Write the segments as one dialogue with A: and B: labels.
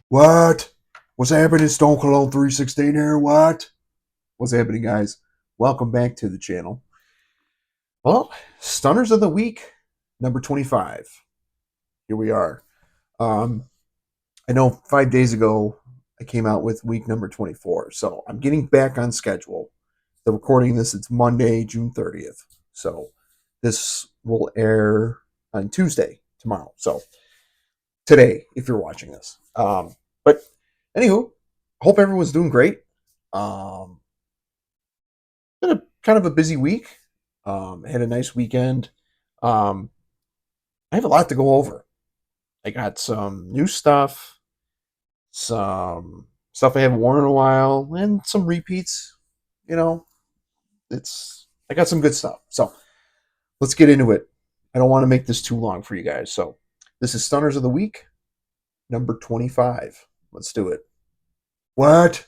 A: What? What's happening? Stone Cologne 316 here. What? What's happening, guys? Welcome back to the channel. Well, Stunners of the Week, number 25. Here we are. I know 5 days ago I came out with week number 24, so I'm getting back on schedule. The recording this, it's Monday, June 30th. So this will air on Tuesday, tomorrow. So today, if you're watching this. But anywho, hope everyone's doing great. Been a kind of a busy week. Had a nice weekend. I have a lot to go over. I got some new stuff, some stuff I haven't worn in a while, and some repeats. You know, I got some good stuff. So let's get into it. I don't want to make this too long for you guys. So this is Stunners of the Week, number 25. Let's do it. What?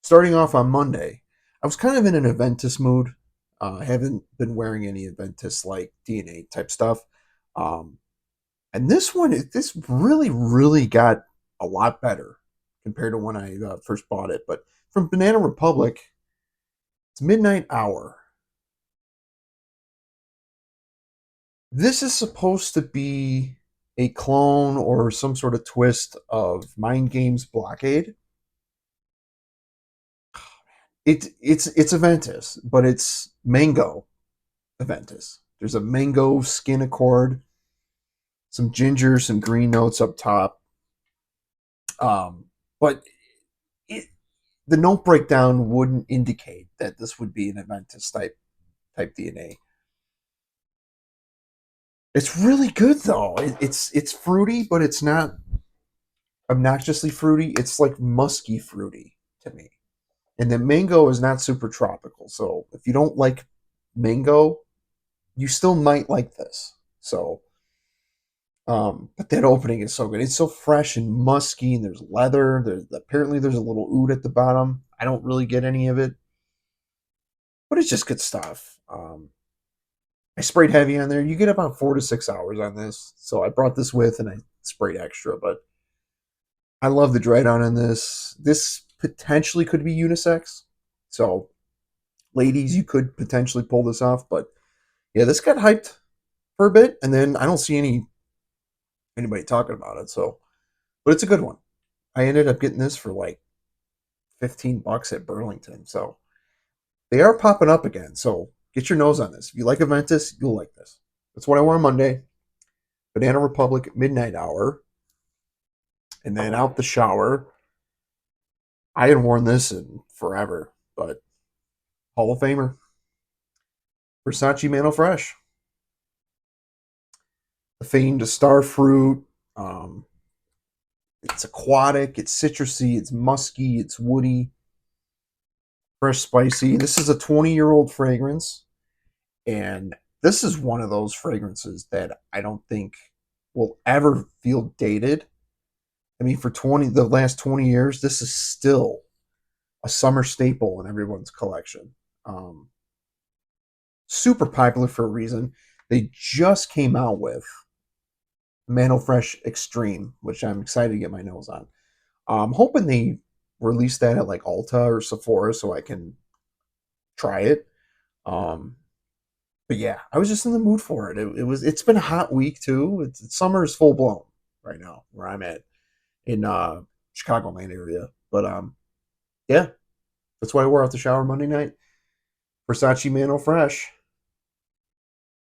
A: Starting off on Monday, I was kind of in an Aventus mood. I haven't been wearing any Aventus like DNA type stuff. And this really got a lot better compared to when I first bought it. But from Banana Republic, it's Midnight Hour. This is supposed to be a clone or some sort of twist of Mind Games Blockade. It's Aventus, but it's mango Aventus. There's a mango skin accord, some ginger, some green notes up top. But the note breakdown wouldn't indicate that this would be an Aventus type DNA. It's really good though. It's fruity, but it's not obnoxiously fruity. It's like musky fruity to me. And the mango is not super tropical. So if you don't like mango, you still might like this. So, but that opening is so good. It's so fresh and musky, and there's leather. Apparently there's a little oud at the bottom. I don't really get any of it, but it's just good stuff. I sprayed heavy on there. You get about 4 to 6 hours on this. So I brought this with, and I sprayed extra, but I love the dry down on this. This potentially could be unisex. So, ladies, you could potentially pull this off. But yeah, this got hyped for a bit, and then I don't see anybody talking about it. So, but it's a good one. I ended up getting this for like $15 at Burlington. So they are popping up again. So get your nose on this. If you like Aventus, you'll like this. That's what I wore on Monday. Banana Republic Midnight Hour. And then out the shower. I hadn't worn this in forever, but Hall of Famer. Versace Manoresh. The famed Starfruit. It's aquatic, it's citrusy, it's musky, it's woody, fresh, spicy. This is a 20-year-old fragrance, and this is one of those fragrances that I don't think will ever feel dated. I mean, for the last 20 years, this is still a summer staple in everyone's collection. Super popular for a reason. They just came out with Manoresh Extreme, which I'm excited to get my nose on. I'm hoping they release that at like Ulta or Sephora so I can try it. But yeah, I was just in the mood for it. It's been a hot week too. Summer is full blown right now where I'm at in Chicagoland area. But yeah, that's why I wore out the shower Monday night. Versace Manoresh.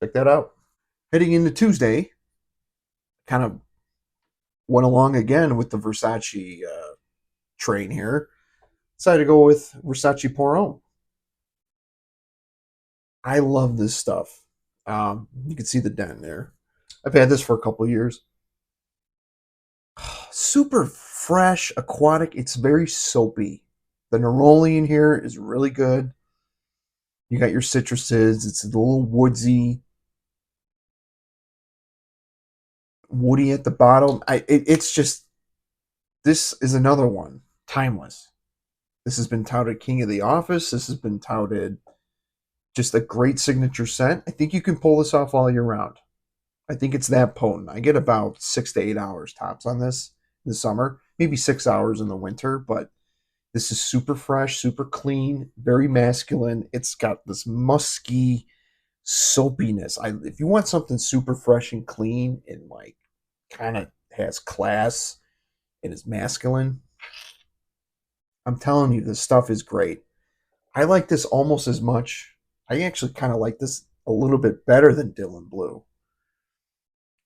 A: Check that out. Heading into Tuesday, kind of went along again with the Versace train here. Decided to go with Versace Po. I love this stuff. You can see the dent there. I've had this for a couple years. Super fresh, aquatic. It's very soapy. The neroli in here is really good. You got your citruses. It's a little woodsy, woody at the bottom. It's just, this is another one. Timeless. This has been touted King of the Office. This has been touted just a great signature scent. I think you can pull this off all year round. I think it's that potent. I get about 6 to 8 hours tops on this in the summer, maybe 6 hours in the winter, but this is super fresh, super clean, very masculine. It's got this musky soapiness. If you want something super fresh and clean and like kind of has class and is masculine, I'm telling you, this stuff is great. I like this almost as much. I actually kind of like this a little bit better than Dylan Blue.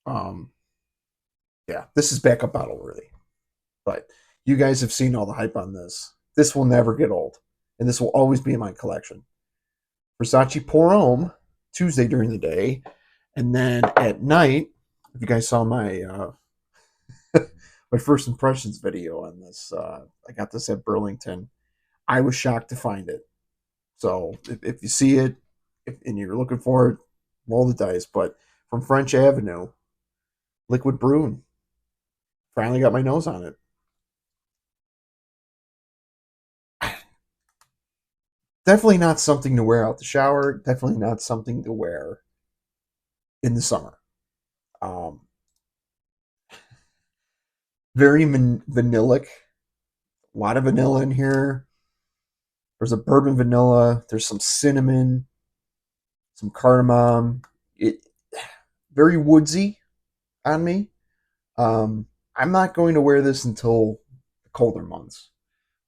A: Um, yeah, this is backup bottle worthy. But you guys have seen all the hype on this. This will never get old, and this will always be in my collection. Versace Po Tuesday during the day, and then at night. If you guys saw my my first impressions video on this, I got this at Burlington. I was shocked to find it. So if you see it and you're looking for it, roll the dice. But from French Avenue, Liquid Brune. Finally got my nose on it. Definitely not something to wear out the shower. Definitely not something to wear in the summer. Um, very vanillic. A lot of vanilla in here. There's a bourbon vanilla. There's some cinnamon, some cardamom. It very woodsy on me. I'm not going to wear this until the colder months,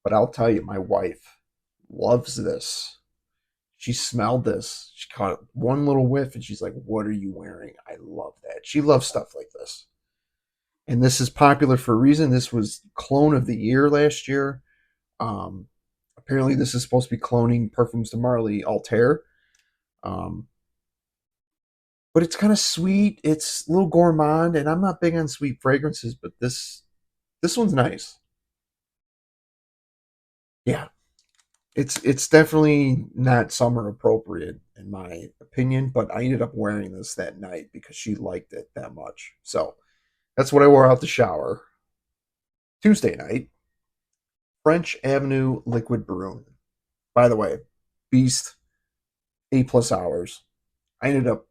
A: but I'll tell you, my wife loves this. She smelled this. She caught one little whiff and she's like, "What are you wearing?" I love that. She loves stuff like this. And this is popular for a reason. This was clone of the year last year. Um, Apparently, this is supposed to be cloning Perfumes de Marly Altair. Um, but it's kind of sweet. It's a little gourmand, and I'm not big on sweet fragrances, but this one's nice. Yeah, it's definitely not summer appropriate in my opinion, but I ended up wearing this that night because she liked it that much. So that's what I wore out the shower. Tuesday night, French Avenue Liquid Brune. By the way, beast, 8 plus hours. I ended up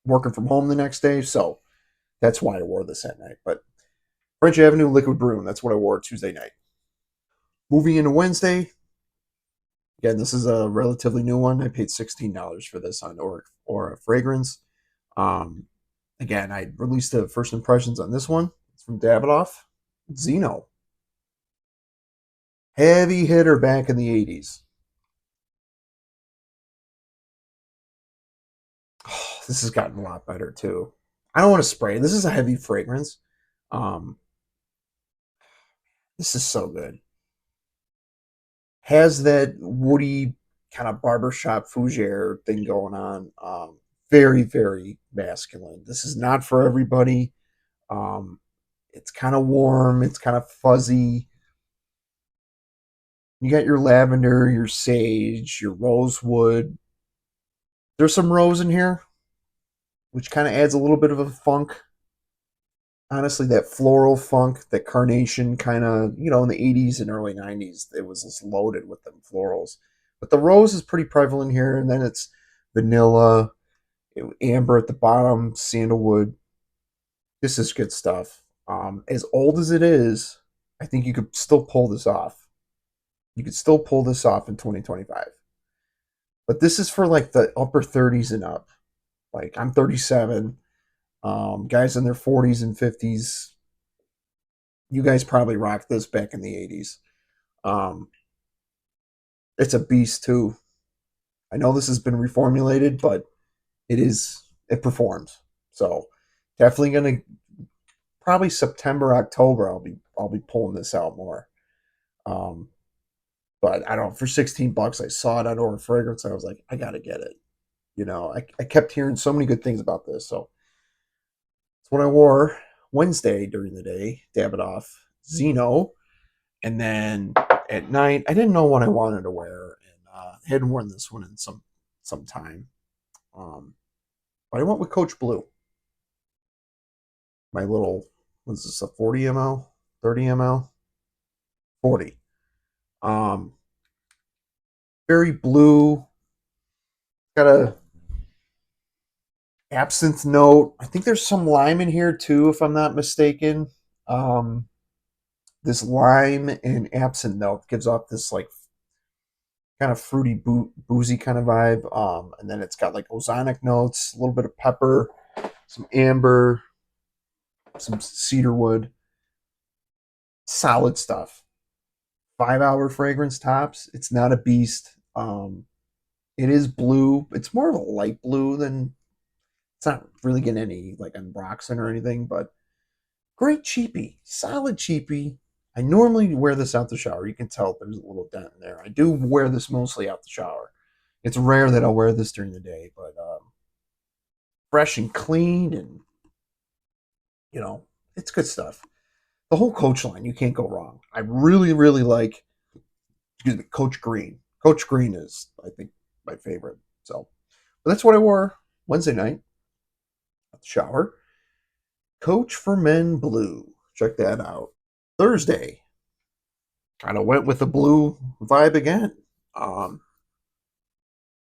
A: working from home the next day, so that's why I wore this that night. But French Avenue Liquid Brune, that's what I wore Tuesday night. Moving into Wednesday, again, this is a relatively new one. I paid $16 for this on Aura Fragrance. Um, Again, I released the first impressions on this one. It's from Davidoff Zeno. Heavy hitter back in the 80s. Oh, this has gotten a lot better too. I don't want to spray. This is a heavy fragrance. Um, this is so good. Has that woody kind of barbershop fougere thing going on. Very, very masculine. This is not for everybody. Um, it's kind of warm. It's kind of fuzzy. You got your lavender, your sage, your rosewood. There's some rose in here, which kind of adds a little bit of a funk. Honestly, that floral funk, that carnation kind of, in the 80s and early 90s, it was just loaded with them florals. But the rose is pretty prevalent here, and then it's vanilla, amber at the bottom, sandalwood. This is good stuff. As old as it is, I think you could still pull this off. You could still pull this off in 2025. But this is for like the upper 30s and up. Like I'm 37. Guys in their 40s and 50s, you guys probably rocked this back in the 80s. Um, it's a beast too. I know this has been reformulated, but it performs. So definitely gonna probably September, October. I'll be pulling this out more. Um, but I don't know, for 16 bucks, I saw it on Aura Fragrance. I was like, I gotta get it. I kept hearing so many good things about this. So it's what I wore Wednesday during the day, Davidoff Zeno. And then at night, I didn't know what I wanted to wear. And I hadn't worn this one in some time. Um, but I went with Coach Blue. My little, was this a 40 ml? 30 ml? 40. Um, Very blue. Got a Absinthe note. I think there's some lime in here too, if I'm not mistaken. Um, this lime and absinthe note gives off this like kind of fruity, boozy kind of vibe. And then it's got like ozonic notes, a little bit of pepper, some amber, some cedar wood. Solid stuff. 5 hour fragrance tops. It's not a beast. It is blue. It's more of a light blue than it's not really getting any like unboxing or anything, but great cheapie, solid cheapie. I normally wear this out the shower. You can tell there's a little dent in there. I do wear this mostly out the shower. It's rare that I'll wear this during the day, but fresh and clean, and it's good stuff. The whole Coach line, you can't go wrong. I really, really like, excuse me, Coach Green. Coach Green is, I think, my favorite. So, but that's what I wore Wednesday night at the shower. Coach for Men Blue. Check that out. Thursday, kind of went with the blue vibe again. Um,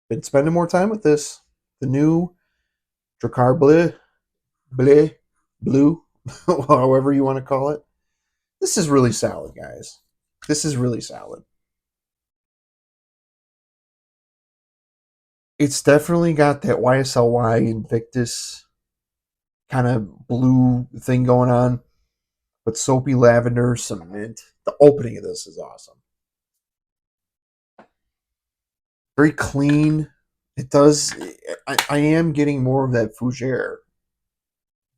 A: been spending more time with this. The new Drakkar Blue, however you want to call it. This is really solid, guys. This is really solid. It's definitely got that YSLY Invictus kind of blue thing going on, but soapy lavender, some mint. The opening of this is awesome. Very clean. It does. I am getting more of that fougere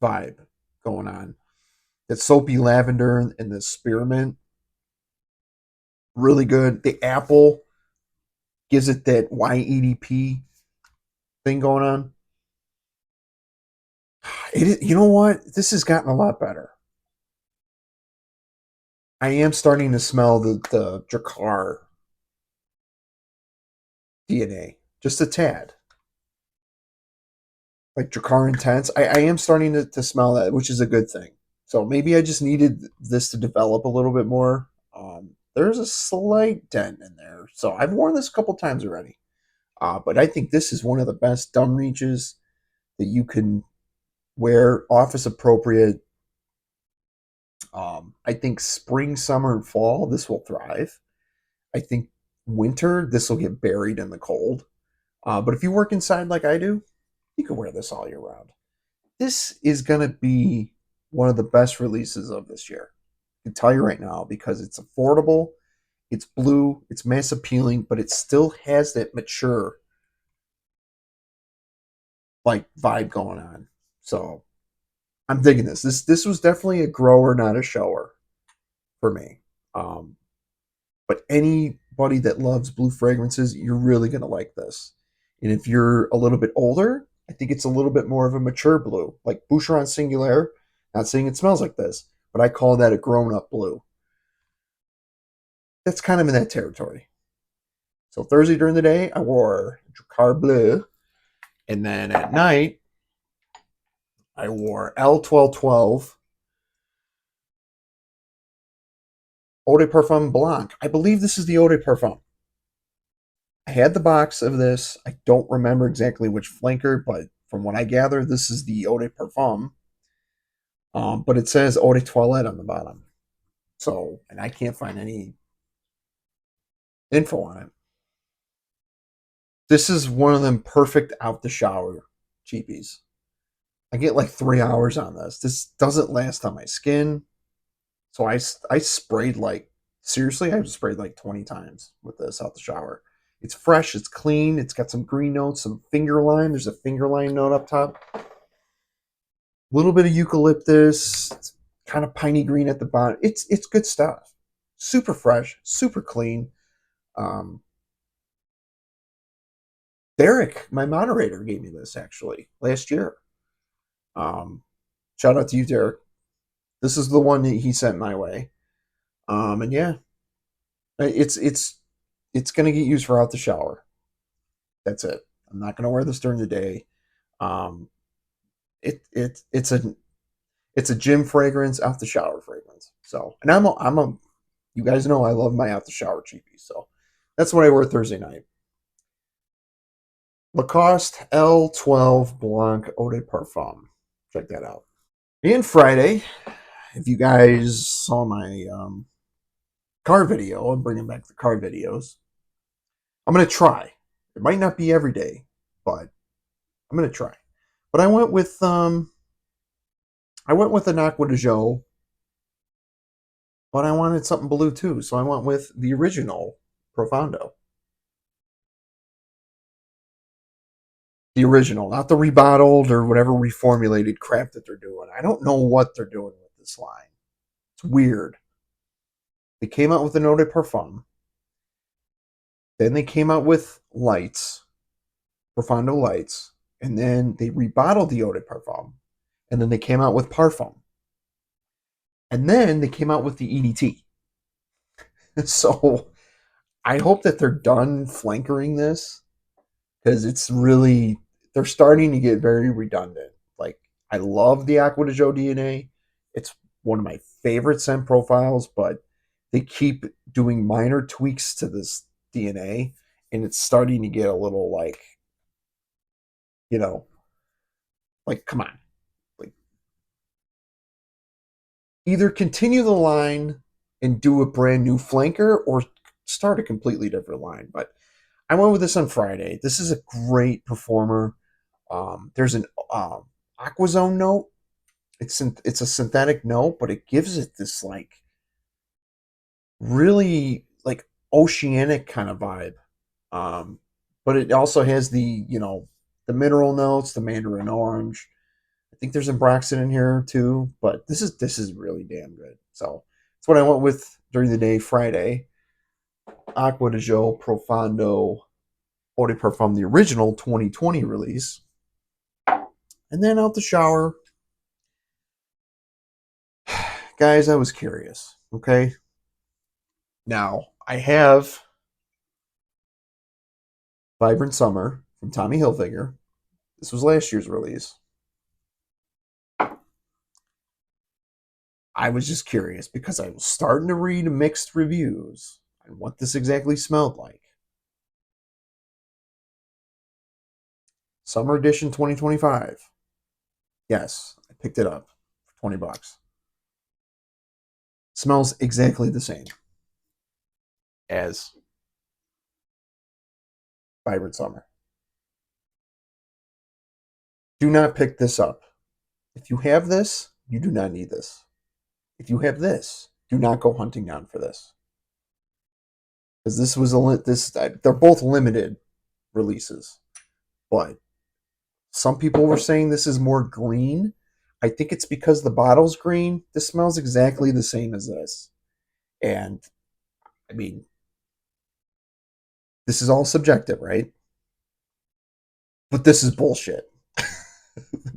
A: vibe going on. That soapy lavender and the spearmint, really good. The apple gives it that YEDP thing going on. You know what? This has gotten a lot better. I am starting to smell the Drakkar DNA just a tad, like Drakkar Intense. I am starting to smell that, which is a good thing. So maybe I just needed this to develop a little bit more. There's a slight dent in there, so I've worn this a couple times already. But I think this is one of the best dumb reaches that you can wear, office appropriate. I think spring, summer, and fall, this will thrive. I think winter, this will get buried in the cold. But if you work inside like I do, you can wear this all year round. This is going to be one of the best releases of this year. I can tell you right now because it's affordable, it's blue, it's mass appealing, but it still has that mature like vibe going on. So I'm digging this. This was definitely a grower, not a shower for me. Um, but anybody that loves blue fragrances, you're really gonna like this. And if you're a little bit older, I think it's a little bit more of a mature blue, like Boucheron Singulier. Not saying it smells like this, but I call that a grown-up blue. That's kind of in that territory. So Thursday during the day, I wore Drakkar Bleu, and then at night, I wore L1212 Eau de Parfum Blanc. I believe this is the Eau de Parfum. I had the box of this. I don't remember exactly which flanker, but from what I gather, this is the Eau de Parfum. But it says Eau de Toilette on the bottom. So, and I can't find any info on it. This is one of them perfect out the shower cheapies. I get like 3 hours on this. This doesn't last on my skin. So I sprayed like, seriously, I've sprayed like 20 times with this out the shower. It's fresh, it's clean, it's got some green notes, some finger lime. There's a finger lime note up top. A little bit of eucalyptus, kind of piney green at the bottom. It's good stuff. Super fresh, super clean. Um, Derek, my moderator, gave me this actually last year. Um, Shout out to you, Derek. This is the one that he sent my way. And yeah, it's gonna get used for out the shower. That's it. I'm not gonna wear this during the day. Um, it's a gym fragrance, out the shower fragrance. So, and I'm a you guys know I love my out the shower cheapies. So that's what I wore Thursday night. Lacoste L12 Blanc Eau de Parfum. Check that out. And Friday, if you guys saw my car video, I'm bringing back the car videos. I'm going to try. It might not be every day, but I'm going to try. But I went with an Aqua Dehjo, but I wanted something blue too, so I went with the original Profondo. The original, not the rebottled or whatever reformulated crap that they're doing. I don't know what they're doing with this line. It's weird. They came out with an eau de parfum. Then they came out with lights, Profondo lights, and then they rebottled the eau de parfum, and then they came out with parfum, and then they came out with the EDT. So I hope that they're done flankering this because it's really they're starting to get very redundant. Like I love the Aqua Dehjo DNA. It's one of my favorite scent profiles, but they keep doing minor tweaks to this DNA, and it's starting to get a little like, you know, like come on, like either continue the line and do a brand new flanker or start a completely different line. But I went with this on Friday. This is a great performer. There's an Aquazone note. It's a synthetic note, but it gives it this like really like oceanic kind of vibe. Um, but it also has the the mineral notes, the mandarin orange. I think there's some Braxton in here too, but this is really damn good. So that's what I went with during the day Friday. Aqua de Joe Profondo Eau de Parfum, the original 2020 release. And then out the shower. Guys, I was curious. Okay. Now, I have Vibrant Summer from Tommy Hilfiger. This was last year's release. I was just curious because I was starting to read mixed reviews on what this exactly smelled like. Summer Edition 2025. Yes, I picked it up for 20 bucks. Smells exactly the same as Vibrant Summer. Do not pick this up. If you have this, you do not need this. If you have this, do not go hunting down for this. Because this was they're both limited releases. But some people were saying this is more green. I think it's because the bottle's green. This smells exactly the same as this. And I mean, this is all subjective, right? But this is bullshit.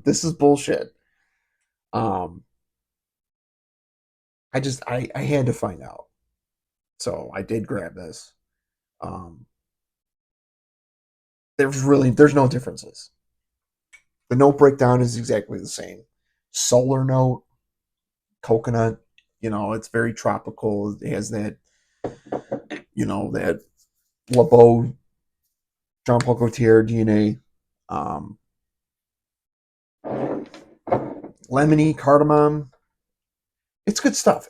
A: This is bullshit. Um, I had to find out. So I did grab this. Um, there's no differences. The note breakdown is exactly the same. Solar note, coconut, it's very tropical. It has that, that Labo, Jean Paul Gaultier DNA, um, lemony, cardamom. It's good stuff.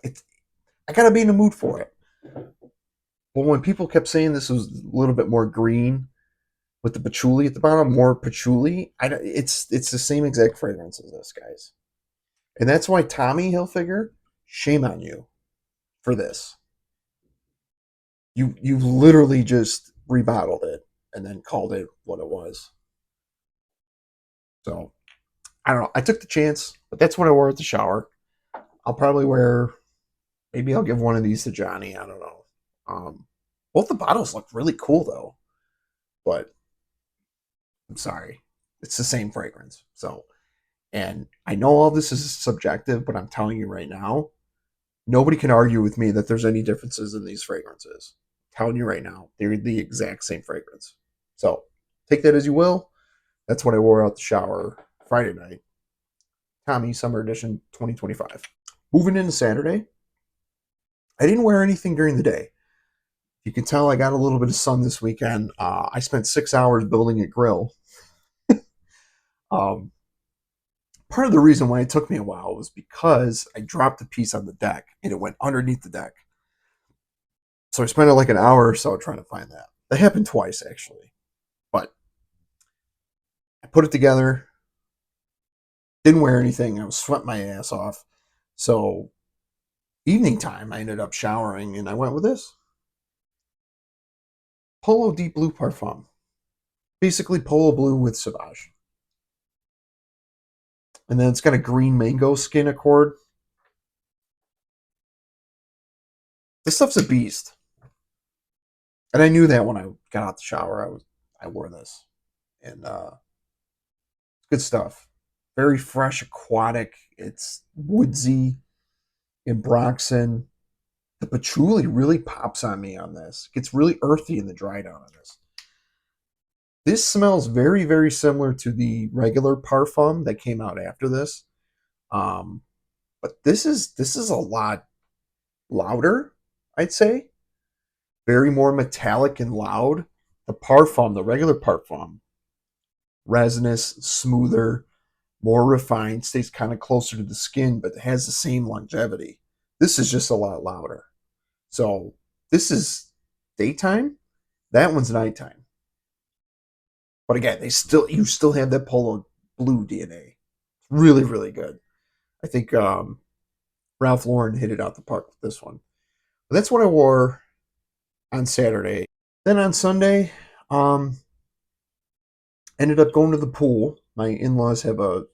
A: I gotta be in the mood for it. But when people kept saying this was a little bit more green with the patchouli at the bottom, more patchouli, it's the same exact fragrance as this, guys. And that's why Tommy Hilfiger, shame on you for this. You literally just rebottled it and then called it what it was. So I don't know. I took the chance, but that's what I wore at the shower. I'll probably wear. Maybe I'll give one of these to Johnny. I don't know. Both the bottles look really cool though, but I'm sorry, it's the same fragrance. So, and I know all this is subjective, but I'm telling you right now, nobody can argue with me that there's any differences in these fragrances. I'm telling you right now, they're the exact same fragrance. So take that as you will. That's what I wore out the shower Friday night. Tommy Summer Edition 2025. Moving into Saturday, I didn't wear anything during the day. You can tell I got a little bit of sun this weekend. I spent 6 hours building a grill Um, Part of the reason why it took me a while was because I dropped a piece on the deck and it went underneath the deck. So I spent like an hour or so trying to find that. That happened twice actually, but I put it together. Didn't wear anything. I was sweating my ass off. So evening time, I ended up showering and I went with this Polo Deep Blue Parfum. Basically Polo Blue with Sauvage. And then it's got a green mango skin accord. This stuff's a beast. And I knew that when I got out the shower, I wore this. And good stuff. Very fresh, aquatic. It's woodsy and Broxton. The patchouli really pops on me on this. It gets really earthy in the dry down on this. This smells very, very similar to the regular parfum that came out after this. Um, but this is a lot louder, I'd say. Very more metallic and loud. The parfum, the regular parfum, resinous, smoother, more refined, stays kind of closer to the skin, but has the same longevity. This is just a lot louder. So this is daytime. That one's nighttime. But again, you still have that Polo Blue DNA. Really, really good. I think Ralph Lauren hit it out the park with this one. But that's what I wore on Saturday. Then on Sunday, um, ended up going to the pool. My in-laws have a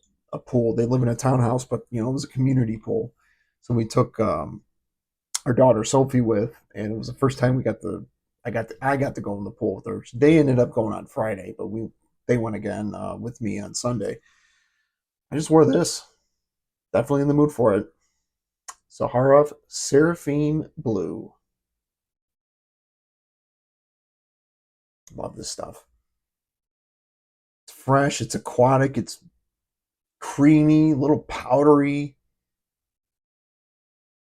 A: pool. They live in a townhouse, but it was a community pool. So we took our daughter Sophie with, and it was the first time I got to go in the pool with her. They ended up going on Friday, but they went again with me on Sunday. I just wore this. Definitely in the mood for it. Zaharov Saraphene Blue. Love this stuff. It's fresh. It's aquatic. It's creamy, a little powdery,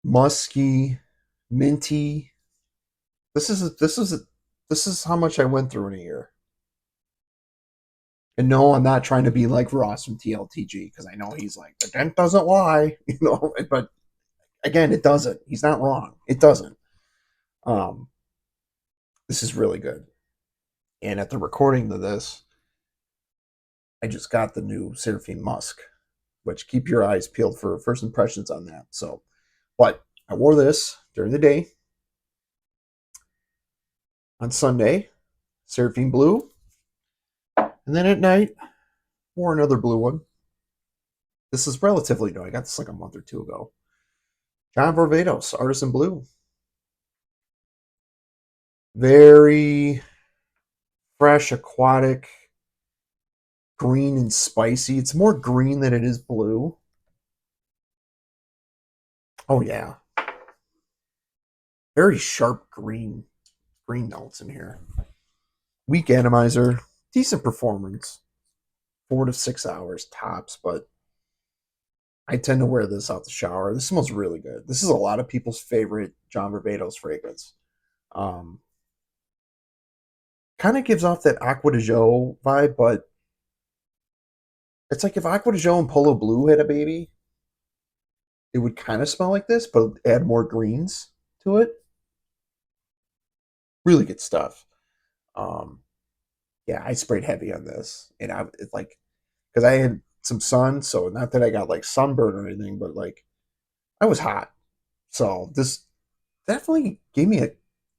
A: musky, minty. This is how much I went through in a year. And no, I'm not trying to be like Ross from TLTG because I know he's like the dent doesn't lie, But again, it doesn't. He's not wrong. It doesn't. Um, this is really good. And at the recording of this, I just got the new Seraphine Musk, which keep your eyes peeled for first impressions on that. So, but I wore this during the day on Sunday, Seraphine Blue, and then at night, wore another blue one. This is relatively new. I got this like a month or two ago. John Vvados, Artisan Blue. Very fresh, aquatic, green and spicy. It's more green than it is blue. Oh yeah. Very sharp green notes in here. Weak atomizer, decent performance. 4 to 6 hours tops, but I tend to wear this out the shower. This smells really good. This is a lot of people's favorite John Vvados fragrance. Um, Kind of gives off that Aqua Dehjo vibe, but it's like if Aqua Dehjo and Polo Blue had a baby, it would kind of smell like this, but add more greens to it. Really good stuff. Um, yeah, I sprayed heavy on this, and it's like because I had some sun, so not that I got like sunburn or anything, but like I was hot, so this definitely gave me a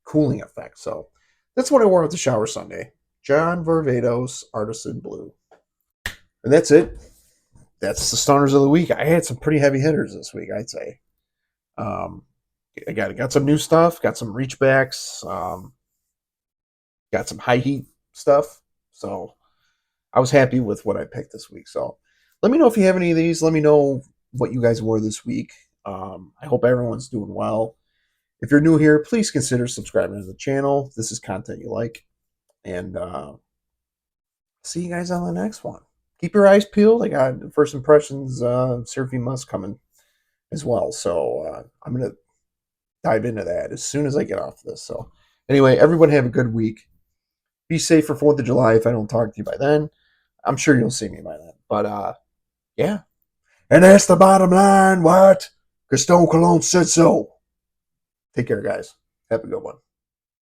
A: cooling effect. So that's what I wore at the shower Sunday. John Vvados Artisan Blue, and that's it. That's the stunners of the week. I had some pretty heavy hitters this week, I'd say. Um, I got some new stuff, got some reachbacks, got some high heat stuff. So I was happy with what I picked this week. So let me know if you have any of these. Let me know what you guys wore this week. I hope everyone's doing well. If you're new here, please consider subscribing to the channel. This is content you like. And see you guys on the next one. Keep your eyes peeled. I got first impressions Seraphine Musk coming as well. So I'm going to dive into that as soon as I get off this. So anyway, everyone have a good week. Be safe for 4th of July if I don't talk to you by then. I'm sure you'll see me by then. But yeah. And that's the bottom line, what? Because Stone Cologne said so. Take care, guys. Have a good one.